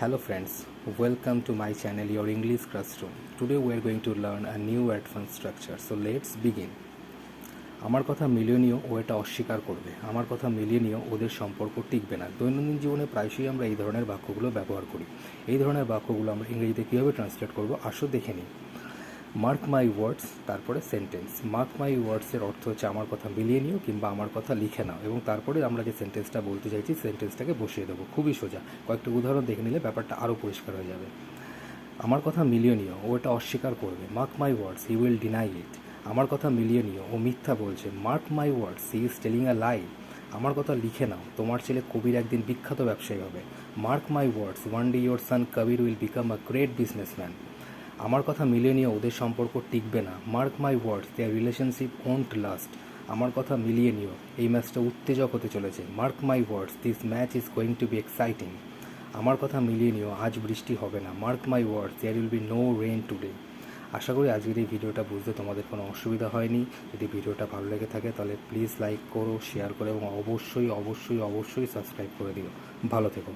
Hello friends, welcome to my channel Your English Classroom. Today we are going to learn a new advanced structure. So let's begin. আমার কথা মিলিয়ে নিও ও এটা অস্বীকার করবে, আমার কথা মিলিয়ে নিও ওদের সম্পর্ক টিকবে না। দৈনন্দিন জীবনে প্রায়শই আমরা এই ধরনের বাক্যগুলো ব্যবহার করি। এই ধরনের বাক্যগুলো আমরা ইংরেজিতে কীভাবে ট্রান্সলেট করব আসো দেখে নিই। মার্ক মাই ওয়ার্ডস, তারপরে সেন্টেন্স। মার্ক মাই ওয়ার্ডসের অর্থ হচ্ছে আমার কথা মিলিয়ে নিও কিংবা আমার কথা লিখে নাও, এবং তারপরে আমরা যে সেন্টেন্সটা বলতে চাইছি সেন্টেন্সটাকে বসিয়ে দেবো। খুবই সোজা, কয়েকটা উদাহরণ দেখে নিলে ব্যাপারটা আরও পরিষ্কার হয়ে যাবে। আমার কথা মিলিয়ে নিও ও এটা অস্বীকার করবে। Mark my words, he will deny it. আমার কথা মিলিয়ে নিও ও মিথ্যা বলছে। Mark my words, he is telling a lie. আমার কথা লিখে নাও, তোমার ছেলে কবির একদিন বিখ্যাত ব্যবসায়ী হবে। Mark my words, one day your son Kabir will become a great businessman. আমার কথা মিলিয়ে নিও ওদের সম্পর্ক টিকবে না। Mark my words, their relationship won't last. আমার কথা মিলিয়ে নিও এই ম্যাচটা উত্তেজক হতে চলেছে। Mark my words, this match is going to be exciting. আমার কথা মিলিয়ে নিও আজ বৃষ্টি হবে না। Mark my words, there will be no rain today. আশা করি আজকের এই ভিডিওটা বুঝতে তোমাদের কোনো অসুবিধা হয়নি। যদি ভিডিওটা ভালো লেগে থাকে তাহলে প্লিজ লাইক করো, শেয়ার করো এবং অবশ্যই অবশ্যই অবশ্যই সাবস্ক্রাইব করে দিও। ভালো থেকো।